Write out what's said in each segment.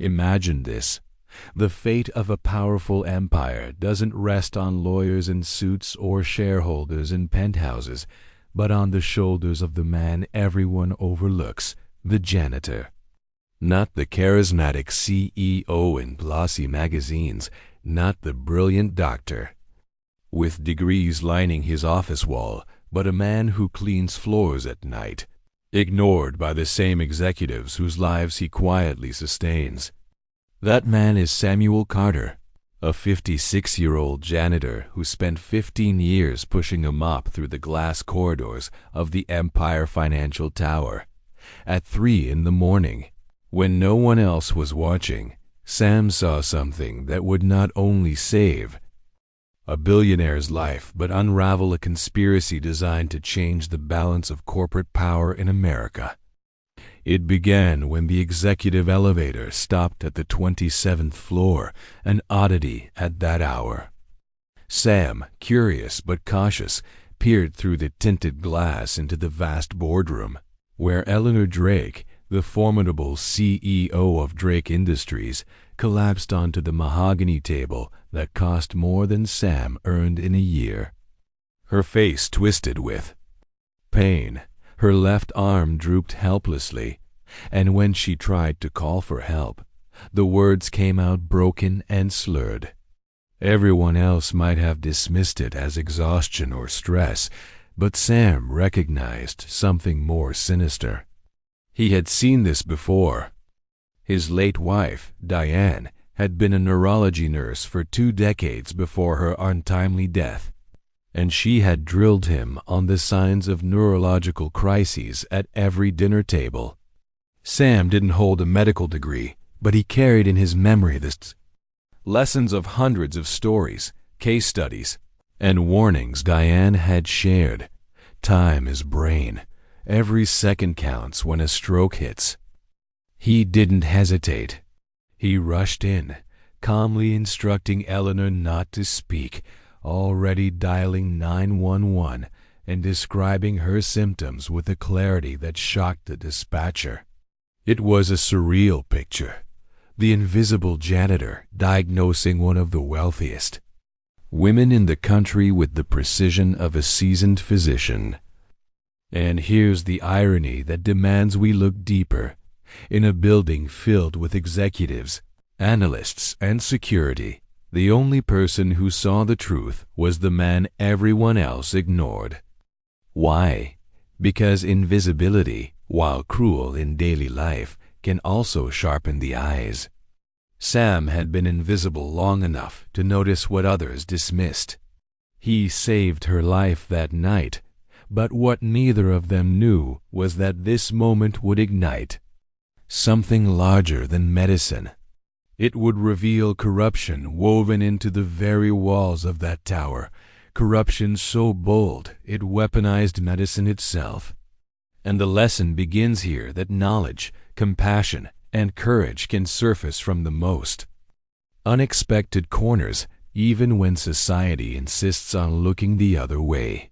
Imagine this. The fate of a powerful empire doesn't rest on lawyers in suits or shareholders in penthouses, but on the shoulders of the man everyone overlooks, the janitor. Not the charismatic CEO in glossy magazines, not the brilliant doctor with degrees lining his office wall, but a man who cleans floors at night, ignored by the same executives whose lives he quietly sustains. That man is Samuel Carter, a 56-year-old janitor who spent 15 years pushing a mop through the glass corridors of the Empire Financial Tower. At 3 in the morning, when no one else was watching, Sam saw something that would not only save a billionaire's life, but unravel a conspiracy designed to change the balance of corporate power in America. It began when the executive elevator stopped at the 27th floor, an oddity at that hour. Sam, curious but cautious, peered through the tinted glass into the vast boardroom, where Eleanor Drake, the formidable CEO of Drake Industries, collapsed onto the mahogany table that cost more than Sam earned in a year. Her face twisted with pain. Her left arm drooped helplessly, and when she tried to call for help, the words came out broken and slurred. Everyone else might have dismissed it as exhaustion or stress, but Sam recognized something more sinister. He had seen this before. His late wife, Diane, had been a neurology nurse for 2 decades before her untimely death, and she had drilled him on the signs of neurological crises at every dinner table. Sam didn't hold a medical degree, but he carried in his memory the lessons of hundreds of stories, case studies, and warnings Diane had shared. Time is brain. Every second counts when a stroke hits. He didn't hesitate. He rushed in, calmly instructing Eleanor not to speak, already dialing 911 and describing her symptoms with a clarity that shocked the dispatcher. It was a surreal picture. The invisible janitor diagnosing one of the wealthiest women in the country with the precision of a seasoned physician. And here's the irony that demands we look deeper. In a building filled with executives, analysts, and security, the only person who saw the truth was the man everyone else ignored. Why? Because invisibility, while cruel in daily life, can also sharpen the eyes. Sam had been invisible long enough to notice what others dismissed. He saved her life that night, but what neither of them knew was that this moment would ignite something larger than medicine. It would reveal corruption woven into the very walls of that tower, corruption so bold it weaponized medicine itself. And the lesson begins here that knowledge, compassion, and courage can surface from the most unexpected corners, even when society insists on looking the other way.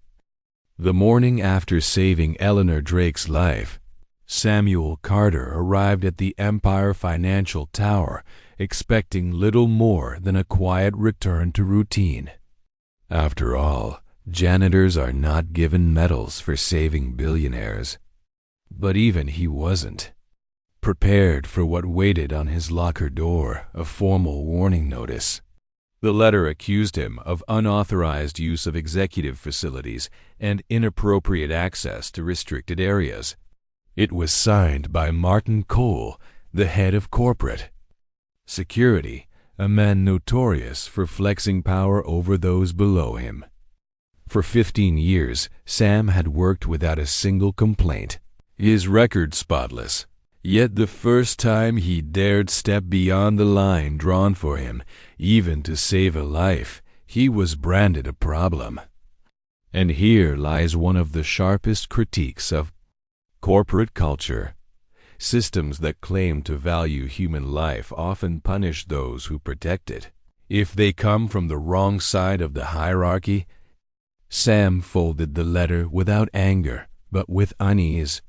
The morning after saving Eleanor Drake's life, Samuel Carter arrived at the Empire Financial Tower, expecting little more than a quiet return to routine. After all, janitors are not given medals for saving billionaires. But even he wasn't prepared for what waited on his locker door, a formal warning notice. The letter accused him of unauthorized use of executive facilities and inappropriate access to restricted areas. It was signed by Martin Cole, the head of corporate security, a man notorious for flexing power over those below him. For 15 years, Sam had worked without a single complaint, his record spotless. Yet the first time he dared step beyond the line drawn for him, even to save a life, he was branded a problem. And here lies one of the sharpest critiques of corporate culture. Systems that claim to value human life often punish those who protect it, if they come from the wrong side of the hierarchy. Sam folded the letter without anger, but with unease.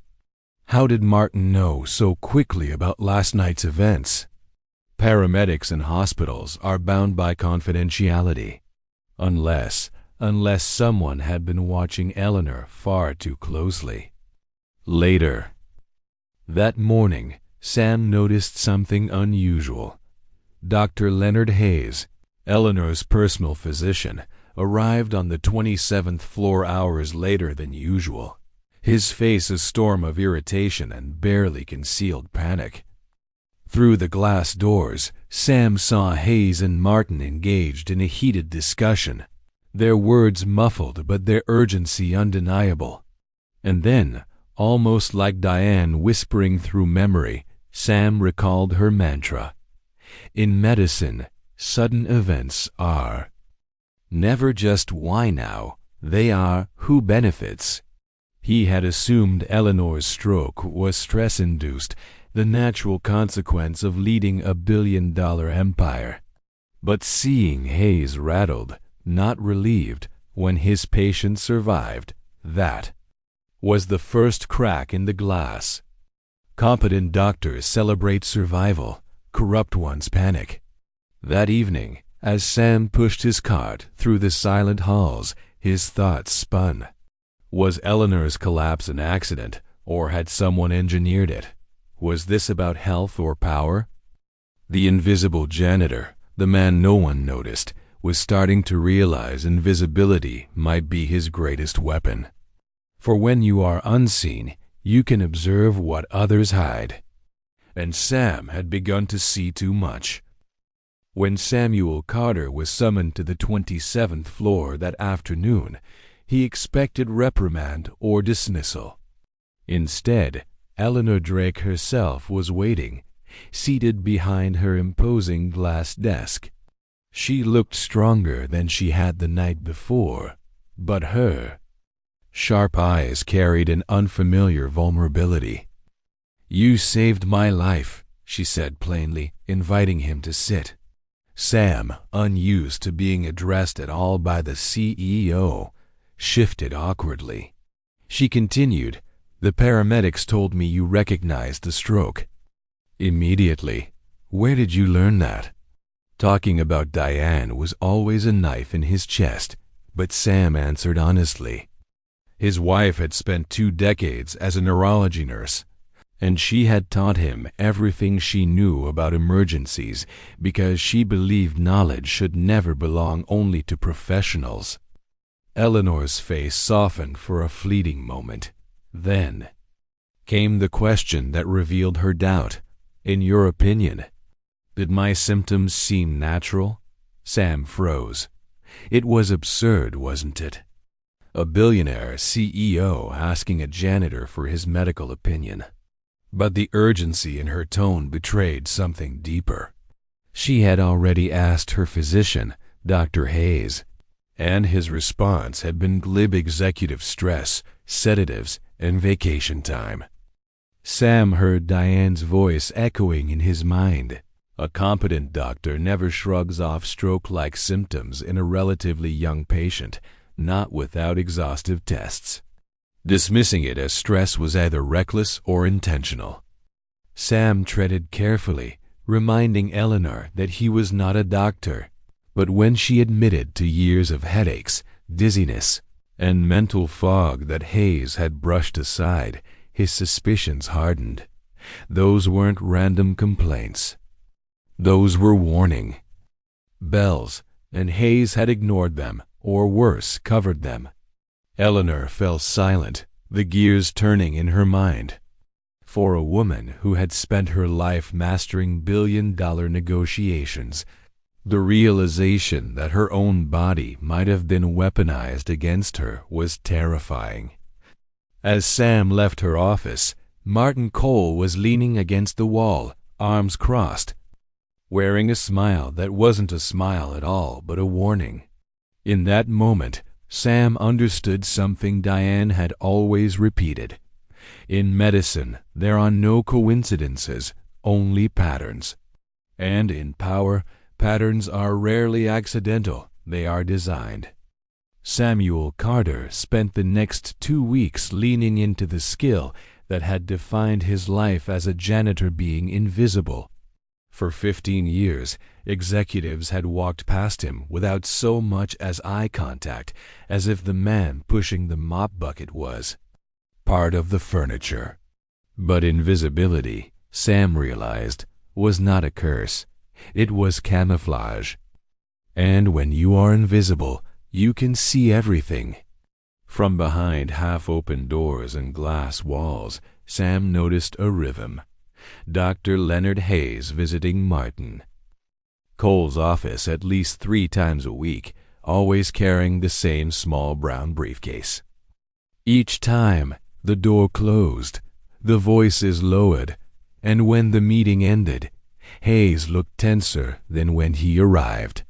How did Martin know so quickly about last night's events? Paramedics and hospitals are bound by confidentiality, unless someone had been watching Eleanor far too closely. Later that morning, Sam noticed something unusual. Dr. Leonard Hayes, Eleanor's personal physician, arrived on the 27th floor hours later than usual, his face a storm of irritation and barely concealed panic. Through the glass doors, Sam saw Hayes and Martin engaged in a heated discussion, their words muffled but their urgency undeniable. And then, almost like Diane whispering through memory, Sam recalled her mantra. In medicine, sudden events are never just why now, they are who benefits. He had assumed Eleanor's stroke was stress-induced, the natural consequence of leading a billion-dollar empire. But seeing Hayes rattled, not relieved, when his patient survived, that was the first crack in the glass. Competent doctors celebrate survival, corrupt ones panic. That evening, as Sam pushed his cart through the silent halls, his thoughts spun. Was Eleanor's collapse an accident, or had someone engineered it? Was this about health or power? The invisible janitor, the man no one noticed, was starting to realize invisibility might be his greatest weapon. For when you are unseen, you can observe what others hide. And Sam had begun to see too much. When Samuel Carter was summoned to the 27th floor that afternoon, he expected reprimand or dismissal. Instead, Eleanor Drake herself was waiting, seated behind her imposing glass desk. She looked stronger than she had the night before, but her sharp eyes carried an unfamiliar vulnerability. "You saved my life," she said plainly, inviting him to sit. Sam, unused to being addressed at all by the CEO, shifted awkwardly. She continued, "The paramedics told me you recognized the stroke." Immediately. "Where did you learn that?" Talking about Diane was always a knife in his chest, but Sam answered honestly. His wife had spent 2 decades as a neurology nurse, and she had taught him everything she knew about emergencies because she believed knowledge should never belong only to professionals. Eleanor's face softened for a fleeting moment. Then came the question that revealed her doubt. "In your opinion, did my symptoms seem natural?" Sam froze. It was absurd, wasn't it? A billionaire CEO asking a janitor for his medical opinion. But the urgency in her tone betrayed something deeper. She had already asked her physician, Dr. Hayes, and his response had been glib executive stress, sedatives, and vacation time. Sam heard Diane's voice echoing in his mind. A competent doctor never shrugs off stroke-like symptoms in a relatively young patient, not without exhaustive tests. Dismissing it as stress was either reckless or intentional. Sam treaded carefully, reminding Eleanor that he was not a doctor. But when she admitted to years of headaches, dizziness, and mental fog that Hayes had brushed aside, his suspicions hardened. Those weren't random complaints. Those were warning bells, and Hayes had ignored them, or worse, covered them. Eleanor fell silent, the gears turning in her mind. For a woman who had spent her life mastering billion-dollar negotiations, the realization that her own body might have been weaponized against her was terrifying. As Sam left her office, Martin Cole was leaning against the wall, arms crossed, wearing a smile that wasn't a smile at all, but a warning. In that moment, Sam understood something Diane had always repeated. In medicine, there are no coincidences, only patterns. And in power, patterns are rarely accidental, they are designed. Samuel Carter spent the next 2 weeks leaning into the skill that had defined his life as a janitor, being invisible. For 15 years, executives had walked past him without so much as eye contact, as if the man pushing the mop bucket was part of the furniture. But invisibility, Sam realized, was not a curse. It was camouflage. And when you are invisible, you can see everything. From behind half-open doors and glass walls, Sam noticed a rhythm. Dr. Leonard Hayes visiting Martin. Cole's office at least 3 times a week, always carrying the same small brown briefcase. Each time, the door closed, the voices lowered, and when the meeting ended, Hayes looked tenser than when he arrived.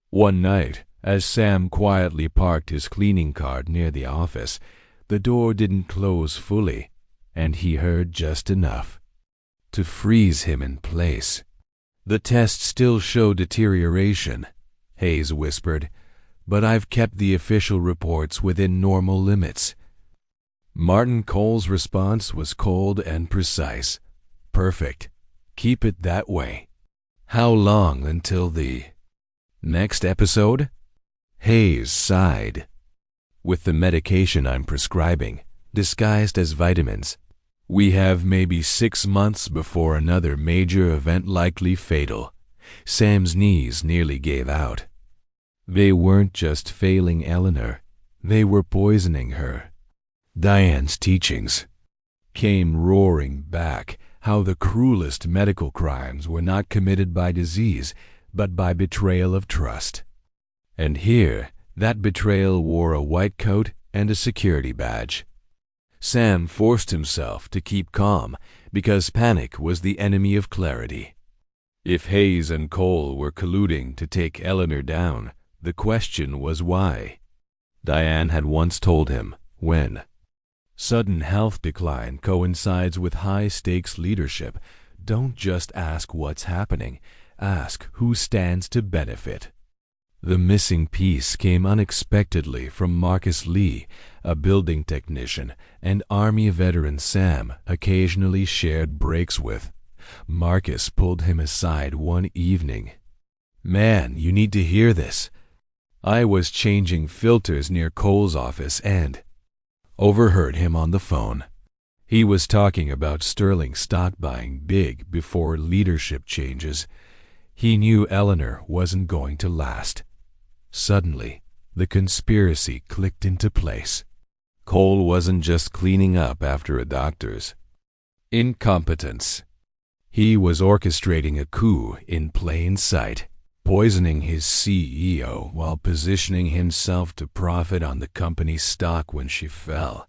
One night, as Sam quietly parked his cleaning cart near the office, the door didn't close fully, and he heard just enough to freeze him in place. "The tests still show deterioration," Hayes whispered, "but I've kept the official reports within normal limits." Martin Cole's response was cold and precise. "Perfect. Keep it that way. How long until the next episode?" Hayes sighed. "With the medication I'm prescribing, disguised as vitamins, we have maybe 6 months before another major event, likely fatal." Sam's knees nearly gave out. They weren't just failing Eleanor, they were poisoning her. Diane's teachings came roaring back, how the cruelest medical crimes were not committed by disease, but by betrayal of trust. And here, that betrayal wore a white coat and a security badge. Sam forced himself to keep calm, because panic was the enemy of clarity. If Hayes and Cole were colluding to take Eleanor down, the question was why. Diane had once told him, when sudden health decline coincides with high-stakes leadership, don't just ask what's happening, ask who stands to benefit. The missing piece came unexpectedly from Marcus Lee, a building technician and Army veteran Sam occasionally shared breaks with. Marcus pulled him aside one evening. "Man, you need to hear this. I was changing filters near Cole's office and overheard him on the phone. He was talking about Sterling stock buying big before leadership changes. He knew Eleanor wasn't going to last." Suddenly, the conspiracy clicked into place. Cole wasn't just cleaning up after a doctor's incompetence. He was orchestrating a coup in plain sight, poisoning his CEO while positioning himself to profit on the company's stock when she fell.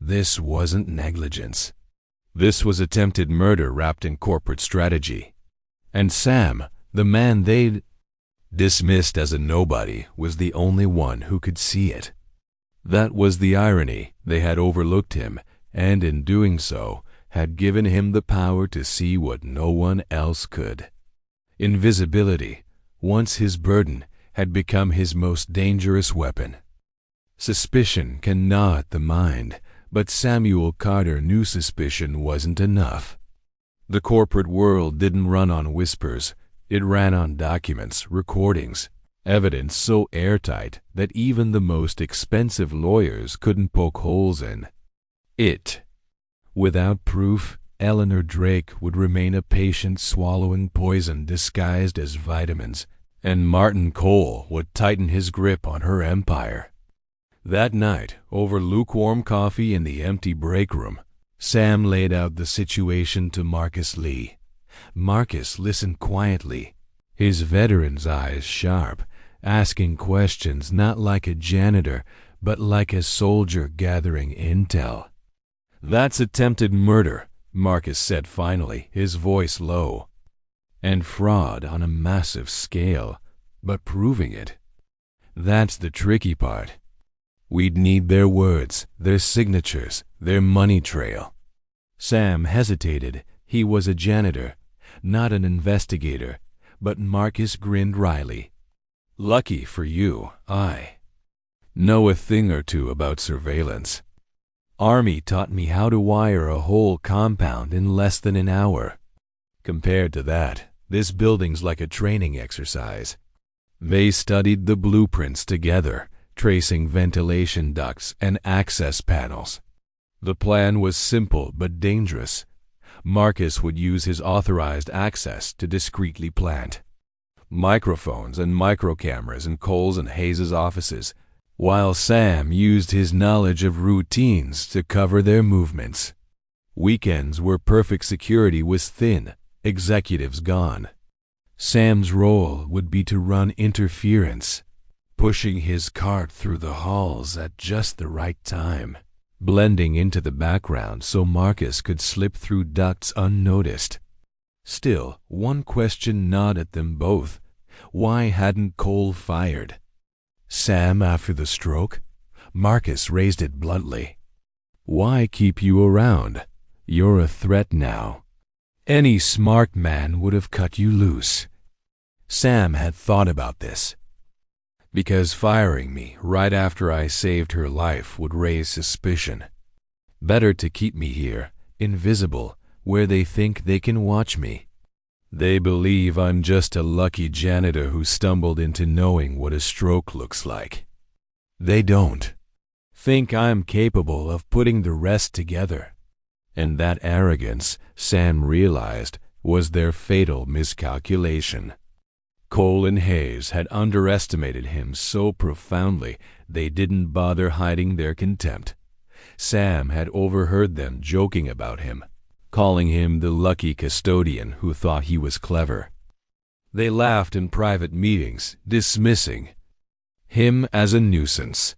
This wasn't negligence. This was attempted murder wrapped in corporate strategy. And Sam, the man they'd dismissed as a nobody, was the only one who could see it. That was the irony. They had overlooked him, and in doing so, had given him the power to see what no one else could. Invisibility, once his burden, had become his most dangerous weapon. Suspicion can gnaw at the mind, but Samuel Carter knew suspicion wasn't enough. The corporate world didn't run on whispers. It ran on documents, recordings, evidence so airtight that even the most expensive lawyers couldn't poke holes in it. Without proof, Eleanor Drake would remain a patient swallowing poison disguised as vitamins, and Martin Cole would tighten his grip on her empire. That night, over lukewarm coffee in the empty break room, Sam laid out the situation to Marcus Lee. Marcus listened quietly, his veteran's eyes sharp, asking questions not like a janitor, but like a soldier gathering intel. "That's attempted murder," Marcus said finally, his voice low. "And fraud on a massive scale, but proving it. That's the tricky part. We'd need their words, their signatures, their money trail." Sam hesitated. He was a janitor, not an investigator, but Marcus grinned wryly. "Lucky for you, I know a thing or two about surveillance. Army taught me how to wire a whole compound in less than an hour. Compared to that, This building's like a training exercise. They studied the blueprints together, tracing ventilation ducts and access panels. The plan was simple but dangerous. Marcus would use his authorized access to discreetly plant microphones and microcameras in Cole's and Hayes' offices, while Sam used his knowledge of routines to cover their movements. Weekends where perfect security was thin, executives gone. Sam's role would be to run interference, pushing his cart through the halls at just the right time, blending into the background so Marcus could slip through ducts unnoticed. Still, one question gnawed at them both. Why hadn't Cole fired Sam after the stroke? Marcus raised it bluntly. Why keep you around? You're a threat now. Any smart man would have cut you loose. Sam had thought about this. Because firing me right after I saved her life would raise suspicion. Better to keep me here, invisible, where they think they can watch me. They believe I'm just a lucky janitor who stumbled into knowing what a stroke looks like. They don't think I'm capable of putting the rest together. And that arrogance, Sam realized, was their fatal miscalculation. Cole and Hayes had underestimated him so profoundly they didn't bother hiding their contempt. Sam had overheard them joking about him, calling him the lucky custodian who thought he was clever. They laughed in private meetings, dismissing him as a nuisance.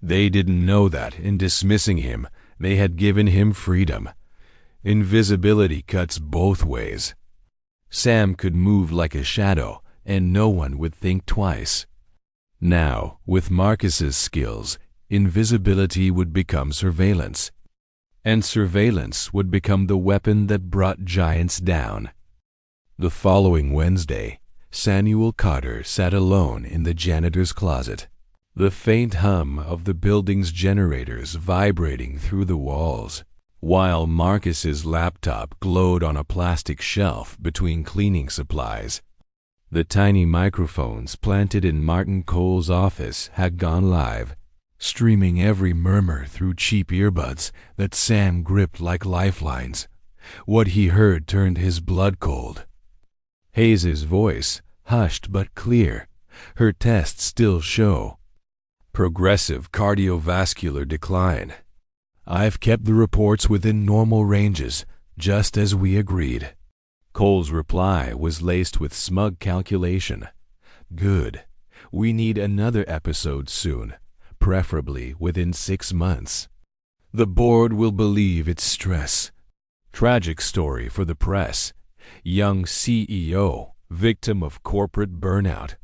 They didn't know that, in dismissing him, they had given him freedom. Invisibility cuts both ways. Sam could move like a shadow, and no one would think twice. Now, with Marcus's skills, invisibility would become surveillance. And surveillance would become the weapon that brought giants down. The following Wednesday, Samuel Carter sat alone in the janitor's closet, the faint hum of the building's generators vibrating through the walls, while Marcus's laptop glowed on a plastic shelf between cleaning supplies. The tiny microphones planted in Martin Cole's office had gone live, streaming every murmur through cheap earbuds that Sam gripped like lifelines. What he heard turned his blood cold. Hayes' voice, hushed but clear. Her tests still show progressive cardiovascular decline. I've kept the reports within normal ranges, just as we agreed. Cole's reply was laced with smug calculation. Good. We need another episode soon, preferably within 6 months. The board will believe it's stress. Tragic story for the press. Young CEO, victim of corporate burnout.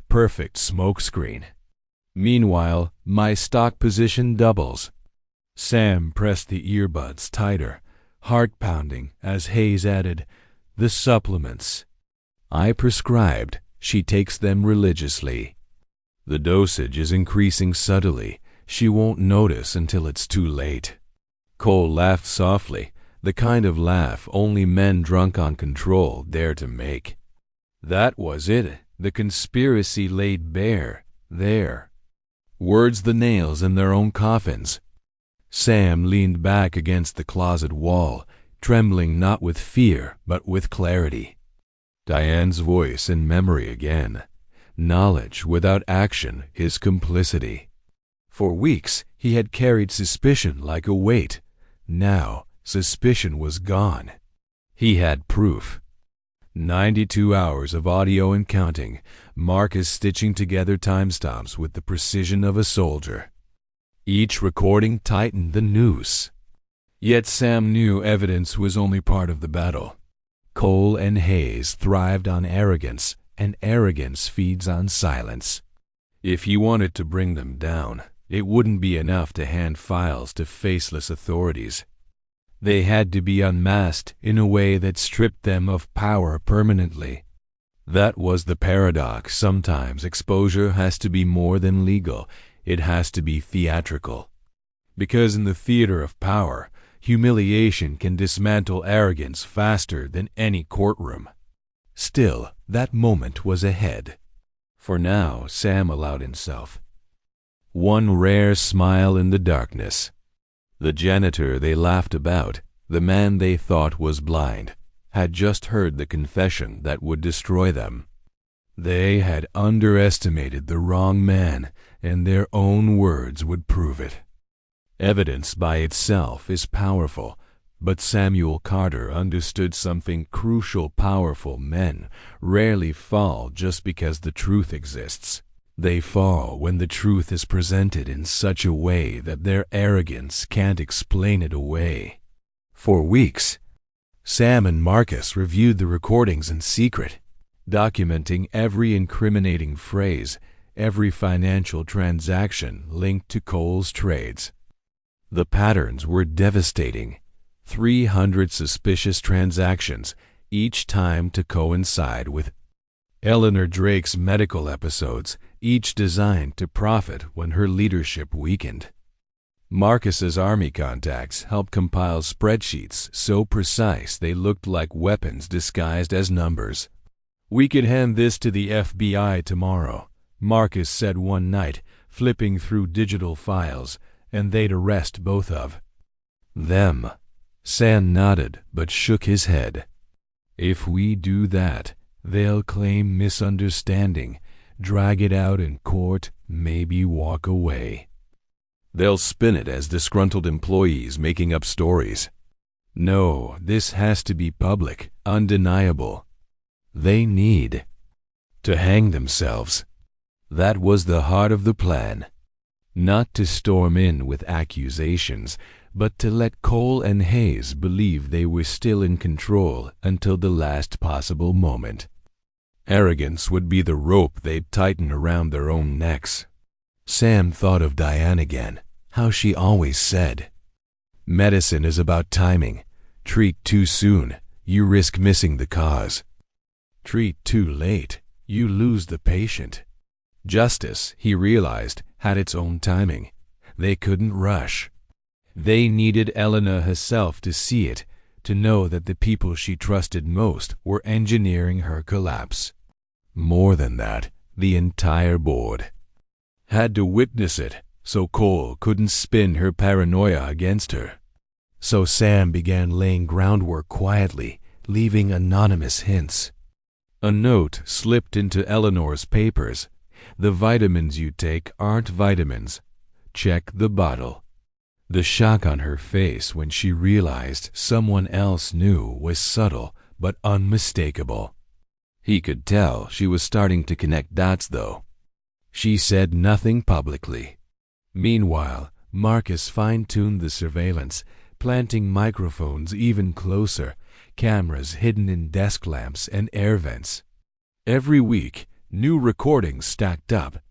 Perfect smokescreen. Meanwhile, my stock position doubles. Sam pressed the earbuds tighter, heart pounding, as Hayes added, "The supplements I prescribed, she takes them religiously. The dosage is increasing subtly. She won't notice until it's too late." Cole laughed softly, the kind of laugh only men drunk on control dare to make. That was it, the conspiracy laid bare, there. Words the nails in their own coffins. Sam leaned back against the closet wall, trembling not with fear but with clarity. Diane's voice in memory again. Knowledge without action is complicity. For weeks he had carried suspicion like a weight. Now suspicion was gone. He had proof. 92 hours of audio and counting, Marcus stitching together timestamps with the precision of a soldier. Each recording tightened the noose. Yet Sam knew evidence was only part of the battle. Cole and Hayes thrived on arrogance, and arrogance feeds on silence. If he wanted to bring them down, it wouldn't be enough to hand files to faceless authorities. They had to be unmasked in a way that stripped them of power permanently. That was the paradox. Sometimes exposure has to be more than legal. It has to be theatrical. Because in the theater of power, humiliation can dismantle arrogance faster than any courtroom. Still, that moment was ahead. For now, Sam allowed himself one rare smile in the darkness. The janitor they laughed about, the man they thought was blind, had just heard the confession that would destroy them. They had underestimated the wrong man, and their own words would prove it. Evidence by itself is powerful, but Samuel Carter understood something crucial. Powerful men rarely fall just because the truth exists. They fall when the truth is presented in such a way that their arrogance can't explain it away. For weeks, Sam and Marcus reviewed the recordings in secret, documenting every incriminating phrase, every financial transaction linked to Cole's trades. The patterns were devastating. 300 suspicious transactions, each time to coincide with Eleanor Drake's medical episodes, each designed to profit when her leadership weakened. Marcus's army contacts helped compile spreadsheets so precise they looked like weapons disguised as numbers. "We could hand this to the FBI tomorrow," Marcus said one night, flipping through digital files, "and they'd arrest both of them." Sam nodded but shook his head. "If we do that, they'll claim misunderstanding, drag it out in court, maybe walk away. They'll spin it as disgruntled employees making up stories. No, this has to be public, undeniable. They need to hang themselves." That was the heart of the plan. Not to storm in with accusations, but to let Cole and Hayes believe they were still in control until the last possible moment. Arrogance would be the rope they'd tighten around their own necks. Sam thought of Diane again, how she always said, "Medicine is about timing. Treat too soon, you risk missing the cause. Treat too late, you lose the patient." Justice, he realized, had its own timing. They couldn't rush. They needed Eleanor herself to see it, to know that the people she trusted most were engineering her collapse. More than that, the entire board had to witness it, so Cole couldn't spin her paranoia against her. So Sam began laying groundwork quietly, leaving anonymous hints. A note slipped into Eleanor's papers. "The vitamins you take aren't vitamins. Check the bottle." The shock on her face when she realized someone else knew was subtle but unmistakable. He could tell she was starting to connect dots, though. She said nothing publicly. Meanwhile, Marcus fine-tuned the surveillance, planting microphones even closer, cameras hidden in desk lamps and air vents. Every week, new recordings stacked up,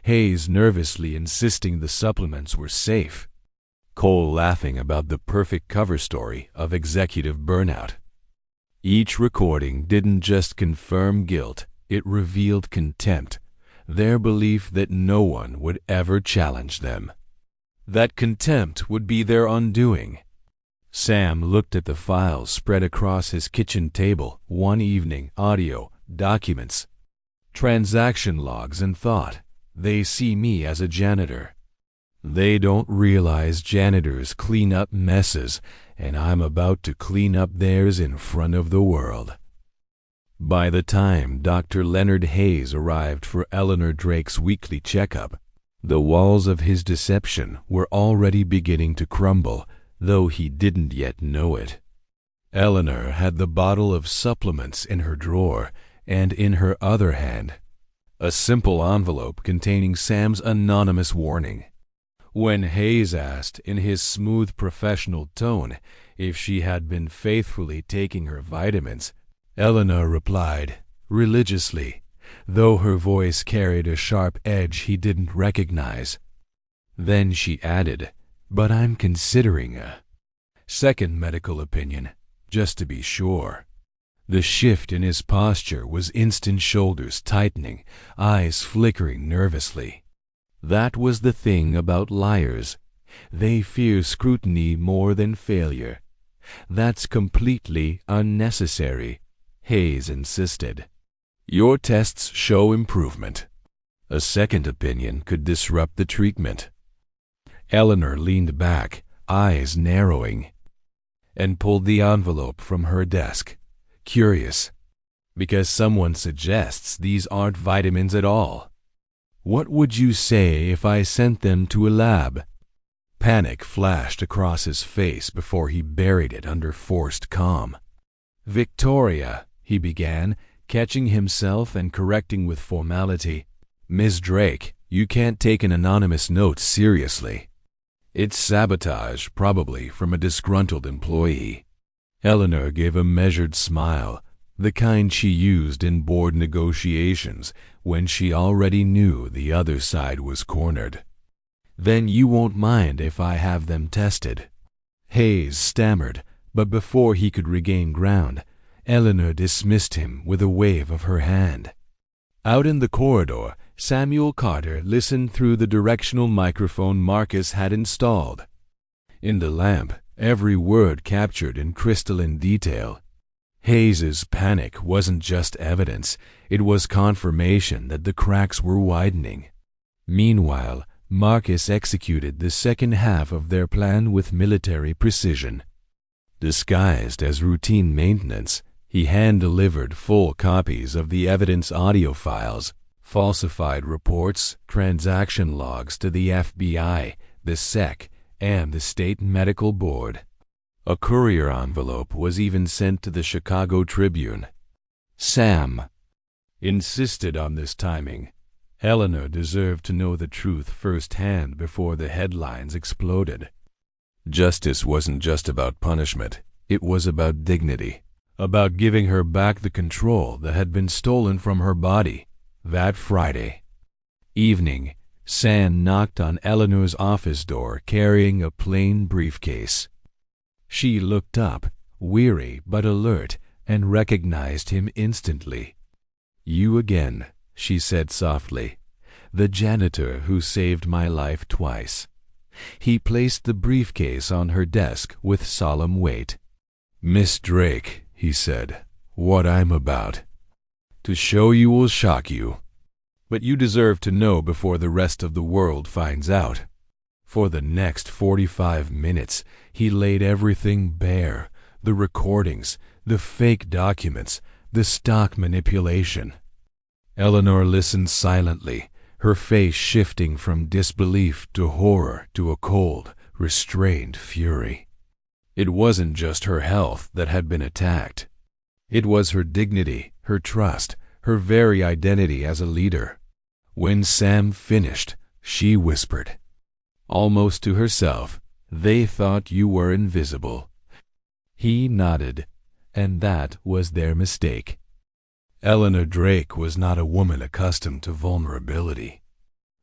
Hayes nervously insisting the supplements were safe, Cole laughing about the perfect cover story of executive burnout. Each recording didn't just confirm guilt, it revealed contempt, their belief that no one would ever challenge them. That contempt would be their undoing. Sam looked at the files spread across his kitchen table one evening, audio, documents, transaction logs, and thought, "They see me as a janitor. They don't realize janitors clean up messes, and I'm about to clean up theirs in front of the world." By the time Dr. Leonard Hayes arrived for Eleanor Drake's weekly checkup, the walls of his deception were already beginning to crumble, though he didn't yet know it. Eleanor had the bottle of supplements in her drawer, and in her other hand, a simple envelope containing Sam's anonymous warning. When Hayes asked, in his smooth professional tone, if she had been faithfully taking her vitamins, Eleanor replied, religiously, though her voice carried a sharp edge he didn't recognize. Then she added, "But I'm considering a second medical opinion, just to be sure." The shift in his posture was instant, shoulders tightening, eyes flickering nervously. That was the thing about liars. They fear scrutiny more than failure. That's completely unnecessary. Hayes insisted. Your tests show improvement. A second opinion could disrupt the treatment. Eleanor leaned back, eyes narrowing, and pulled the envelope from her desk, curious, because someone suggests these aren't vitamins at all. What would you say if I sent them to a lab? Panic flashed across his face before he buried it under forced calm. Victoria, he began, catching himself and correcting with formality. Miss Drake, you can't take an anonymous note seriously. It's sabotage, probably, from a disgruntled employee. Eleanor gave a measured smile, the kind she used in board negotiations when she already knew the other side was cornered. Then you won't mind if I have them tested. Hayes stammered, but before he could regain ground, Eleanor dismissed him with a wave of her hand. Out in the corridor, Samuel Carter listened through the directional microphone Marcus had installed. In the lamp, every word captured in crystalline detail. Hayes's panic wasn't just evidence, it was confirmation that the cracks were widening. Meanwhile, Marcus executed the second half of their plan with military precision. Disguised as routine maintenance, he hand-delivered full copies of the evidence audio files, falsified reports, transaction logs to the FBI, the SEC, and the State Medical Board. A courier envelope was even sent to the Chicago Tribune. Sam insisted on this timing. Eleanor deserved to know the truth firsthand before the headlines exploded. Justice wasn't just about punishment. It was about dignity, about giving her back the control that had been stolen from her body. That Friday evening, Sam knocked on Eleanor's office door carrying a plain briefcase. She looked up, weary but alert, and recognized him instantly. You again, she said softly. The janitor who saved my life twice. He placed the briefcase on her desk with solemn weight. Miss Drake, he said, what I'm about to show you will shock you. But you deserve to know before the rest of the world finds out. For the next 45 minutes, he laid everything bare, the recordings, the fake documents, the stock manipulation. Eleanor listened silently, her face shifting from disbelief to horror to a cold, restrained fury. It wasn't just her health that had been attacked. It was her dignity, her trust, her very identity as a leader. When Sam finished, she whispered, almost to herself, they thought you were invisible. He nodded, and that was their mistake. Eleanor Drake was not a woman accustomed to vulnerability.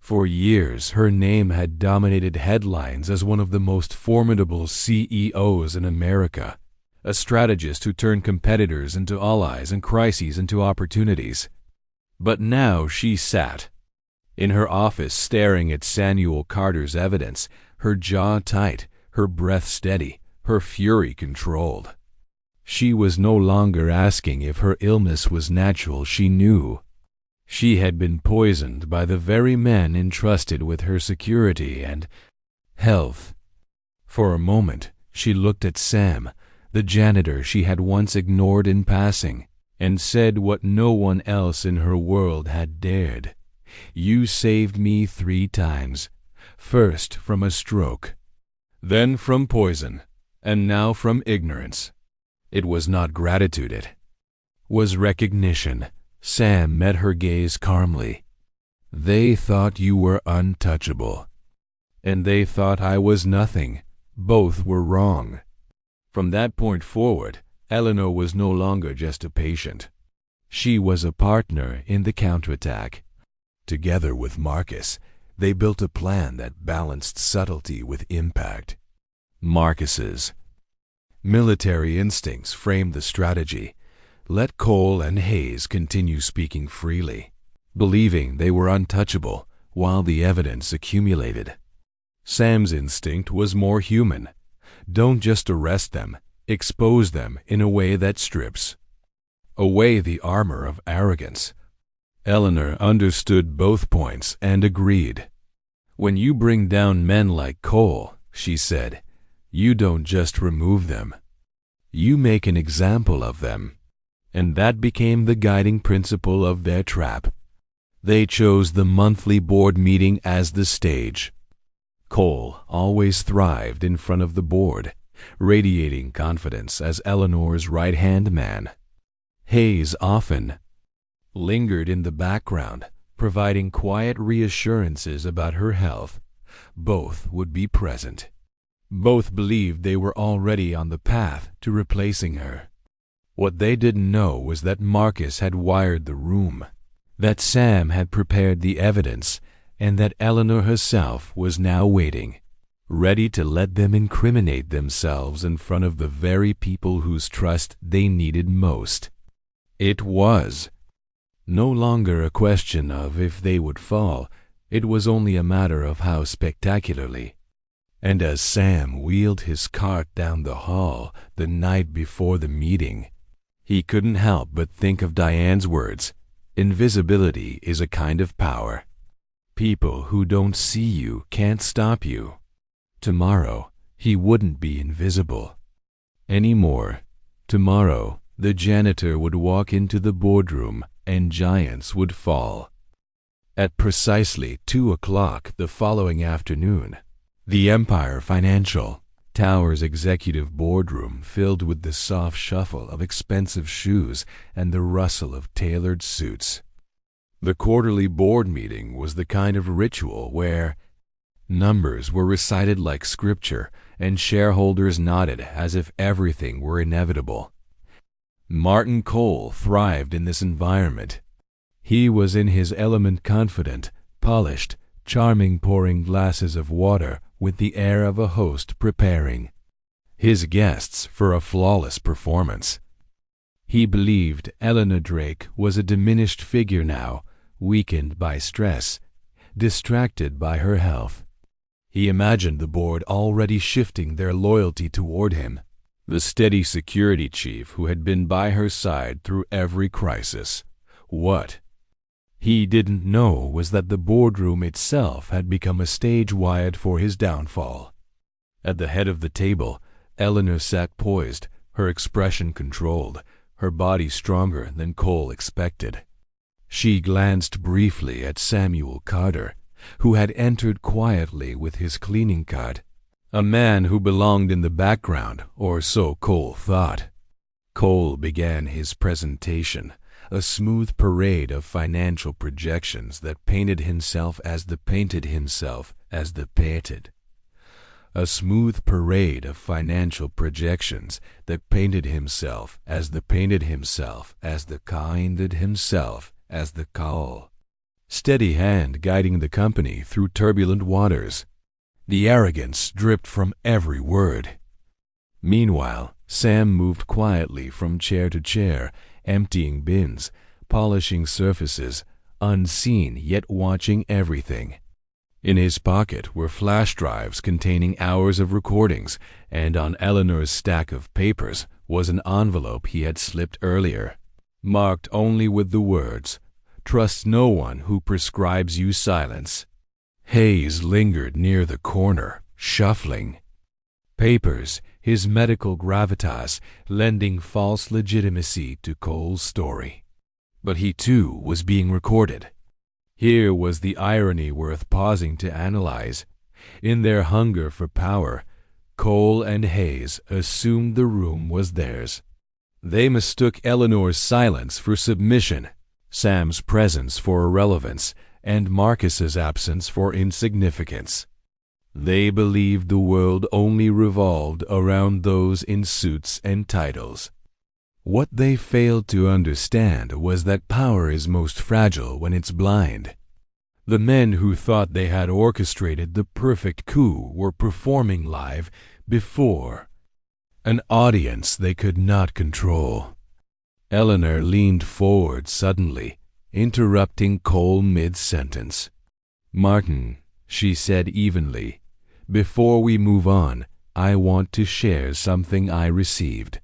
For years, her name had dominated headlines as one of the most formidable CEOs in America, a strategist who turned competitors into allies and crises into opportunities. But now she sat in her office staring at Samuel Carter's evidence, her jaw tight, her breath steady, her fury controlled. She was no longer asking if her illness was natural. She knew. She had been poisoned by the very men entrusted with her security and health. For a moment, she looked at Sam, the janitor she had once ignored in passing, and said what no one else in her world had dared. You saved me 3 times, first from a stroke, then from poison, and now from ignorance. It was not gratitude, it was recognition. Sam met her gaze calmly. They thought you were untouchable, and they thought I was nothing. Both were wrong. From that point forward, Eleanor was no longer just a patient. She was a partner in the counterattack. Together with Marcus, they built a plan that balanced subtlety with impact. Marcus's military instincts framed the strategy. Let Cole and Hayes continue speaking freely, believing they were untouchable while the evidence accumulated. Sam's instinct was more human. Don't just arrest them, expose them in a way that strips. away the armor of arrogance. Eleanor understood both points and agreed. When you bring down men like Cole, she said, you don't just remove them. You make an example of them. And that became the guiding principle of their trap. They chose the monthly board meeting as the stage. Cole always thrived in front of the board, radiating confidence as Eleanor's right-hand man. Hayes often lingered in the background, providing quiet reassurances about her health. Both would be present. Both believed they were already on the path to replacing her. What they didn't know was that Marcus had wired the room, that Sam had prepared the evidence, and that Eleanor herself was now waiting, ready to let them incriminate themselves in front of the very people whose trust they needed most. It was no longer a question of if they would fall, it was only a matter of how spectacularly. And as Sam wheeled his cart down the hall the night before the meeting, he couldn't help but think of Diane's words, invisibility is a kind of power. People who don't see you can't stop you. Tomorrow, he wouldn't be invisible anymore. Tomorrow, the janitor would walk into the boardroom and giants would fall. At precisely 2 o'clock the following afternoon, the Empire Financial Tower's executive boardroom filled with the soft shuffle of expensive shoes and the rustle of tailored suits. The quarterly board meeting was the kind of ritual where numbers were recited like scripture and shareholders nodded as if everything were inevitable. Martin Cole thrived in this environment. He was in his element, confident, polished, charming, pouring glasses of water with the air of a host preparing his guests for a flawless performance. He believed Eleanor Drake was a diminished figure now, weakened by stress, distracted by her health. He imagined the board already shifting their loyalty toward him, the steady security chief who had been by her side through every crisis. What he didn't know was that the boardroom itself had become a stage wired for his downfall. At the head of the table, Eleanor sat poised, her expression controlled, her body stronger than Cole expected. She glanced briefly at Samuel Carter, who had entered quietly with his cleaning cart, a man who belonged in the background, or so Cole thought. Cole began his presentation, a smooth parade of financial projections that painted himself as the painted himself as the painted. A smooth parade of financial projections that painted himself as the painted himself as the kinded himself as the call. Steady hand guiding the company through turbulent waters. The arrogance dripped from every word. Meanwhile, Sam moved quietly from chair to chair, emptying bins, polishing surfaces, unseen yet watching everything. In his pocket were flash drives containing hours of recordings, and on Eleanor's stack of papers was an envelope he had slipped earlier, marked only with the words, "Trust no one who prescribes you silence." Hayes lingered near the corner, shuffling papers, his medical gravitas lending false legitimacy to Cole's story. But he too was being recorded. Here was the irony worth pausing to analyze. In their hunger for power, Cole and Hayes assumed the room was theirs. They mistook Eleanor's silence for submission, Sam's presence for irrelevance, and Marcus's absence for insignificance. They believed the world only revolved around those in suits and titles. What they failed to understand was that power is most fragile when it's blind. The men who thought they had orchestrated the perfect coup were performing live before an audience they could not control. Eleanor leaned forward suddenly, interrupting Cole mid-sentence. "Martin," she said evenly, "before we move on, I want to share something I received."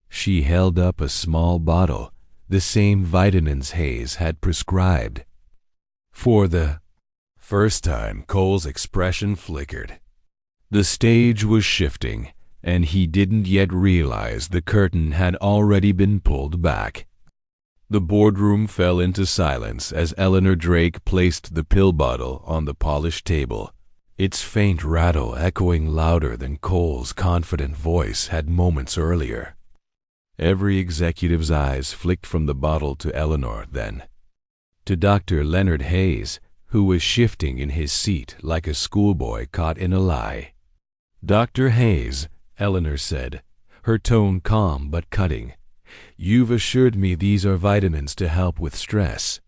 She held up a small bottle, the same vitamins Hayes had prescribed. For the first time, Cole's expression flickered. The stage was shifting, and he didn't yet realize the curtain had already been pulled back. The boardroom fell into silence as Eleanor Drake placed the pill bottle on the polished table, its faint rattle echoing louder than Cole's confident voice had moments earlier. Every executive's eyes flicked from the bottle to Eleanor, then to Dr. Leonard Hayes, who was shifting in his seat like a schoolboy caught in a lie. "Dr. Hayes," Eleanor said, her tone calm but cutting, "you've assured me these are vitamins to help with stress."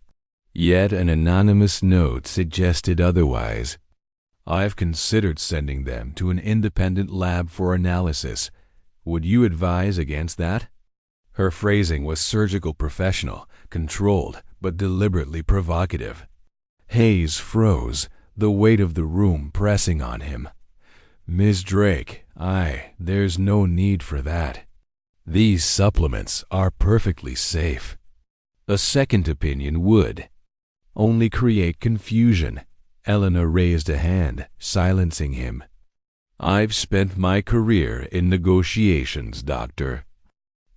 Yet an anonymous note suggested otherwise. "I've considered sending them to an independent lab for analysis. Would you advise against that?" Her phrasing was surgical professional, controlled, but deliberately provocative. Hayes froze, the weight of the room pressing on him. "Ms. Drake, there's no need for that. These supplements are perfectly safe. A second opinion would only create confusion." Eleanor raised a hand, silencing him. "I've spent my career in negotiations, doctor,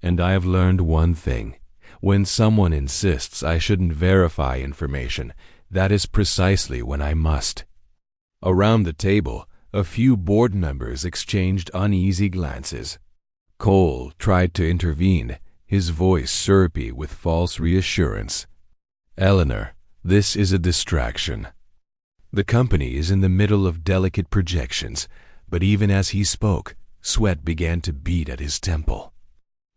and I've learned one thing. When someone insists I shouldn't verify information, that is precisely when I must." Around the table, a few board members exchanged uneasy glances. Cole tried to intervene, his voice syrupy with false reassurance. "Eleanor, this is a distraction. The company is in the middle of delicate projections," but even as he spoke, sweat began to beat at his temple.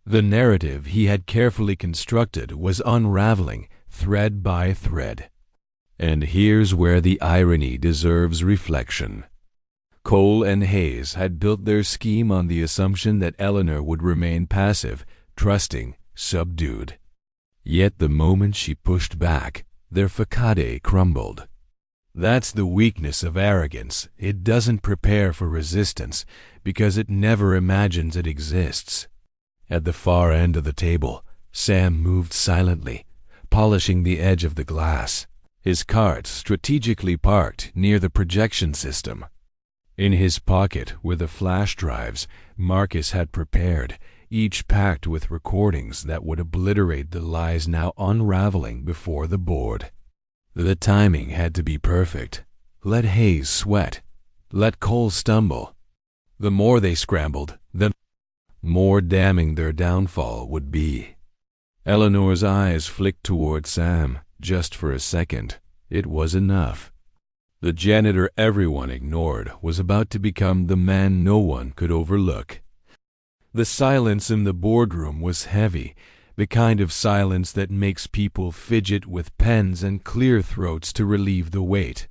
The narrative he had carefully constructed was unraveling, thread by thread. And here's where the irony deserves reflection. Cole and Hayes had built their scheme on the assumption that Eleanor would remain passive, trusting, subdued. Yet the moment she pushed back, their facade crumbled. That's the weakness of arrogance. It doesn't prepare for resistance because it never imagines it exists. At the far end of the table, Sam moved silently, polishing the edge of the glass, his cart strategically parked near the projection system. In his pocket were the flash drives Marcus had prepared, each packed with recordings that would obliterate the lies now unraveling before the board. The timing had to be perfect. Let Hayes sweat. Let Cole stumble. The more they scrambled, the more damning their downfall would be. Eleanor's eyes flicked toward Sam, just for a second. It was enough. The janitor everyone ignored was about to become the man no one could overlook. The silence in the boardroom was heavy, the kind of silence that makes people fidget with pens and clear throats to relieve the weight.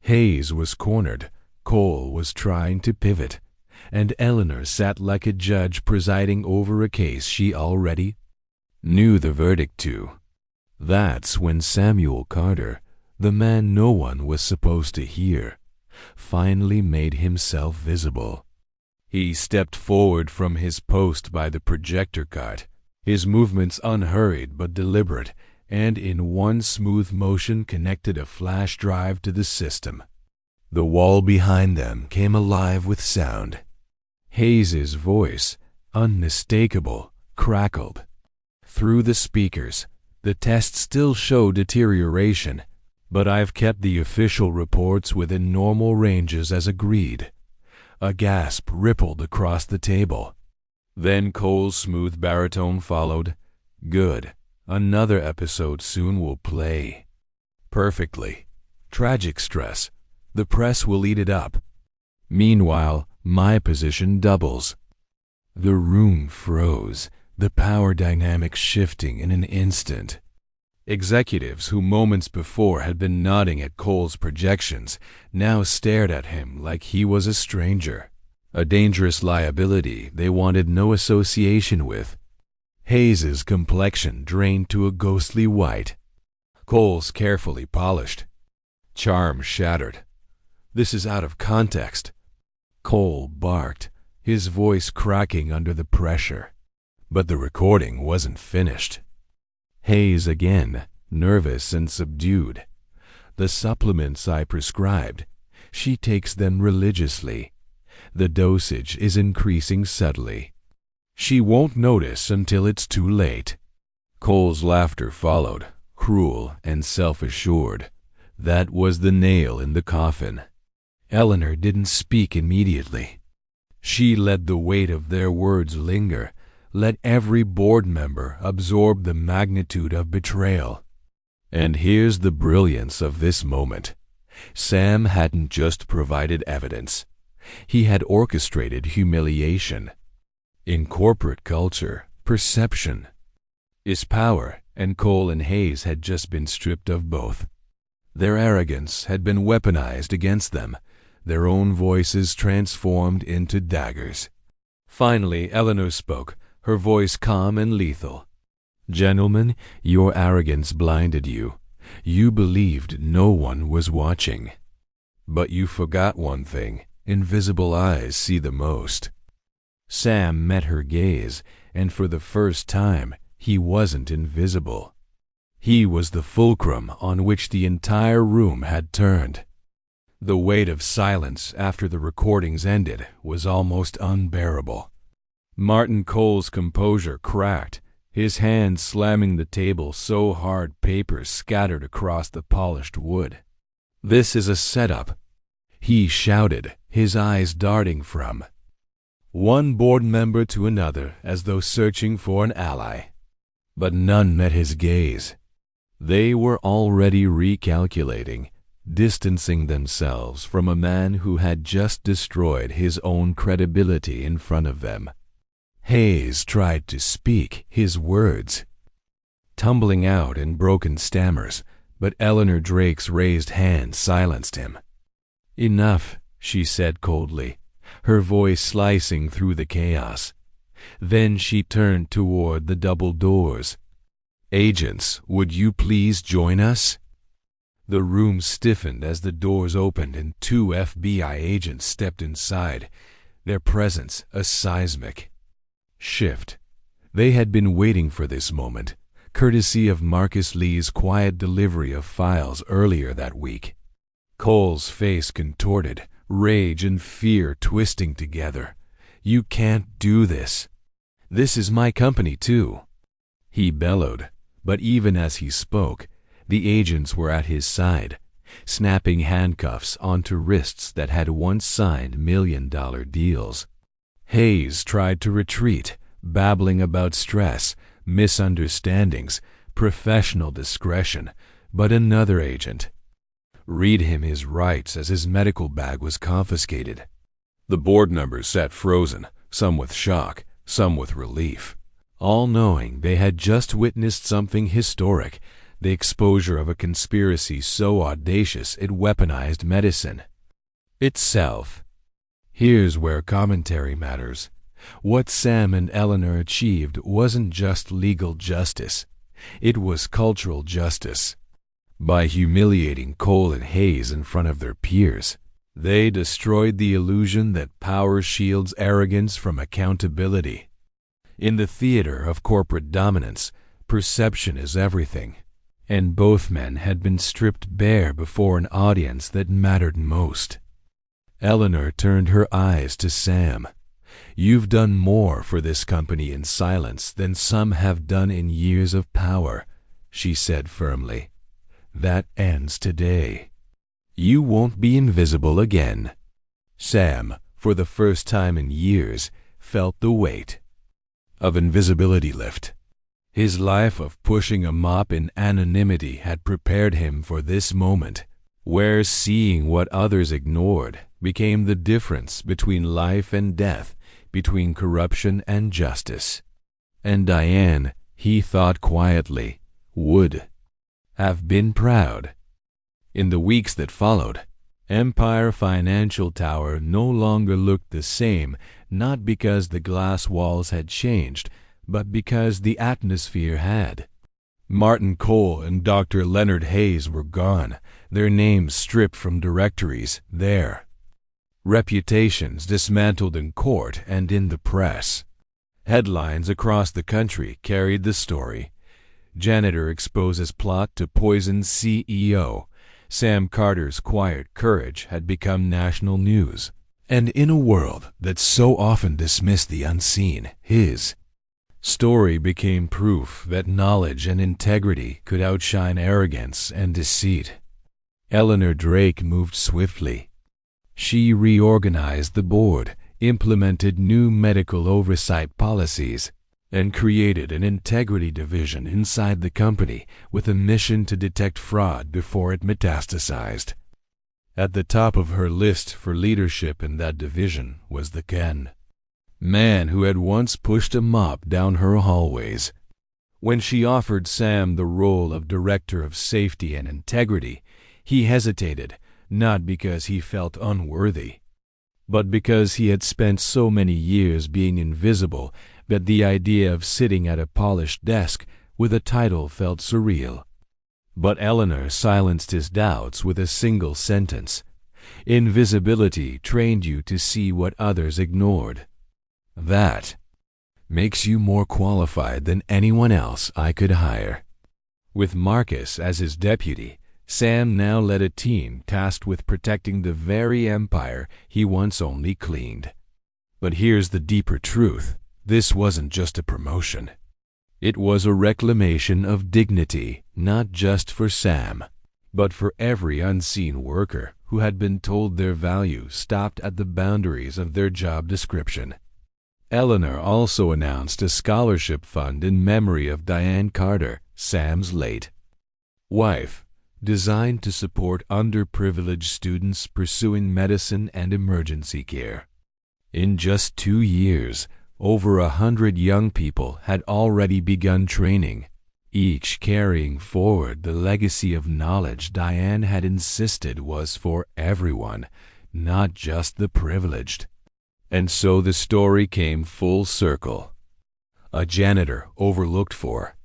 Hayes was cornered, Cole was trying to pivot, and Eleanor sat like a judge presiding over a case she already knew the verdict to. That's when Samuel Carter, the man no one was supposed to hear, finally made himself visible. He stepped forward from his post by the projector cart, his movements unhurried but deliberate, and in one smooth motion connected a flash drive to the system. The wall behind them came alive with sound. Hayes's voice, unmistakable, crackled. Through the speakers, the tests still show deterioration, but I've kept the official reports within normal ranges as agreed. A gasp rippled across the table. Then Cole's smooth baritone followed. "Good. Another episode soon will play. Perfectly. Tragic stress. The press will eat it up. Meanwhile, my position doubles." The room froze, the power dynamics shifting in an instant. Executives who moments before had been nodding at Cole's projections now stared at him like he was a stranger, a dangerous liability they wanted no association with. Hayes's complexion drained to a ghostly white. Cole's carefully polished. Charm shattered. "This is out of context." Cole barked, his voice cracking under the pressure. But the recording wasn't finished. Hayes again, nervous and subdued. The supplements I prescribed. She takes them religiously. The dosage is increasing subtly. She won't notice until it's too late. Cole's laughter followed, cruel and self-assured. That was the nail in the coffin. Eleanor didn't speak immediately. She let the weight of their words linger, let every board member absorb the magnitude of betrayal. And here's the brilliance of this moment. Sam hadn't just provided evidence. He had orchestrated humiliation. In corporate culture, perception is power, and Cole and Hayes had just been stripped of both. Their arrogance had been weaponized against them, their own voices transformed into daggers. Finally, Eleanor spoke, her voice calm and lethal. "Gentlemen, your arrogance blinded you. You believed no one was watching. But you forgot one thing. Invisible eyes see the most." Sam met her gaze, and for the first time, he wasn't invisible. He was the fulcrum on which the entire room had turned. The weight of silence after the recordings ended was almost unbearable. Martin Cole's composure cracked, his hand slamming the table so hard papers scattered across the polished wood. "This is a setup," he shouted, his eyes darting from one board member to another as though searching for an ally. But none met his gaze. They were already recalculating, distancing themselves from a man who had just destroyed his own credibility in front of them. Hayes tried to speak, his words tumbling out in broken stammers, but Eleanor Drake's raised hand silenced him. "Enough," she said coldly, her voice slicing through the chaos. Then she turned toward the double doors. "Agents, would you please join us?" The room stiffened as the doors opened and 2 FBI agents stepped inside, their presence a seismic shift. They had been waiting for this moment, courtesy of Marcus Lee's quiet delivery of files earlier that week. Cole's face contorted, rage and fear twisting together. "You can't do this. This is my company, too," he bellowed, but even as he spoke, the agents were at his side, snapping handcuffs onto wrists that had once signed million-dollar deals. Hayes tried to retreat, babbling about stress, misunderstandings, professional discretion, but another agent read him his rights as his medical bag was confiscated. The board members sat frozen, some with shock, some with relief, all knowing they had just witnessed something historic, the exposure of a conspiracy so audacious it weaponized medicine itself. Here's where commentary matters. What Sam and Eleanor achieved wasn't just legal justice. It was cultural justice. By humiliating Cole and Hayes in front of their peers, they destroyed the illusion that power shields arrogance from accountability. In the theater of corporate dominance, perception is everything, and both men had been stripped bare before an audience that mattered most. Eleanor turned her eyes to Sam. "You've done more for this company in silence than some have done in years of power," she said firmly. "That ends today. You won't be invisible again." Sam, for the first time in years, felt the weight of invisibility lift. His life of pushing a mop in anonymity had prepared him for this moment, where seeing what others ignored became the difference between life and death, between corruption and justice. And Diane, he thought quietly, would have been proud. In the weeks that followed, Empire Financial Tower no longer looked the same, not because the glass walls had changed, but because the atmosphere had. Martin Cole and Dr. Leonard Hayes were gone, their names stripped from directories, their reputations dismantled in court and in the press. Headlines across the country carried the story. Janitor exposes plot to poison CEO. Sam Carter's quiet courage had become national news. And in a world that so often dismissed the unseen, his story became proof that knowledge and integrity could outshine arrogance and deceit. Eleanor Drake moved swiftly. She reorganized the board, implemented new medical oversight policies, and created an integrity division inside the company with a mission to detect fraud before it metastasized. At the top of her list for leadership in that division was the man who had once pushed a mop down her hallways. When she offered Sam the role of Director of Safety and Integrity, he hesitated, not because he felt unworthy, but because he had spent so many years being invisible that the idea of sitting at a polished desk with a title felt surreal. But Eleanor silenced his doubts with a single sentence. Invisibility trained you to see what others ignored. That makes you more qualified than anyone else I could hire. With Marcus as his deputy, Sam now led a team tasked with protecting the very empire he once only cleaned. But here's the deeper truth. This wasn't just a promotion. It was a reclamation of dignity, not just for Sam, but for every unseen worker who had been told their value stopped at the boundaries of their job description. Eleanor also announced a scholarship fund in memory of Diane Carter, Sam's late wife, designed to support underprivileged students pursuing medicine and emergency care. In just 2 years, over 100 young people had already begun training, each carrying forward the legacy of knowledge Diane had insisted was for everyone, not just the privileged. And so the story came full circle. A janitor overlooked for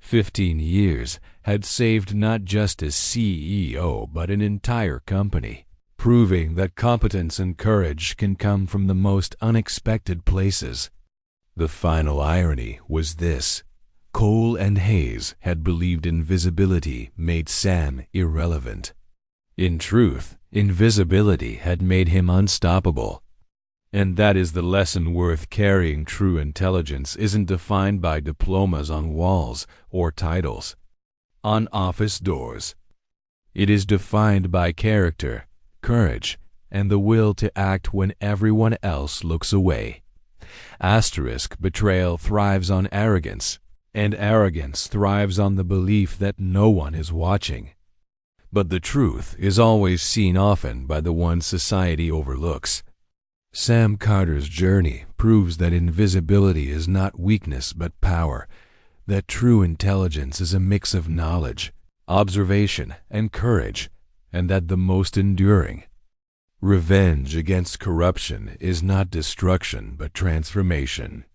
15 years had saved not just a CEO but an entire company, proving that competence and courage can come from the most unexpected places. The final irony was this. Cole and Hayes had believed invisibility made Sam irrelevant. In truth, invisibility had made him unstoppable. And that is the lesson worth carrying. True intelligence isn't defined by diplomas on walls or titles on office doors. It is defined by character, courage, and the will to act when everyone else looks away. Betrayal thrives on arrogance, and arrogance thrives on the belief that no one is watching. But the truth is always seen often by the one society overlooks. Sam Carter's journey proves that invisibility is not weakness but power, that true intelligence is a mix of knowledge, observation, and courage, and that the most enduring revenge against corruption is not destruction but transformation.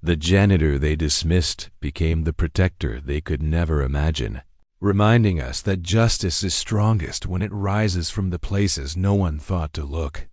The janitor they dismissed became the protector they could never imagine, reminding us that justice is strongest when it rises from the places no one thought to look.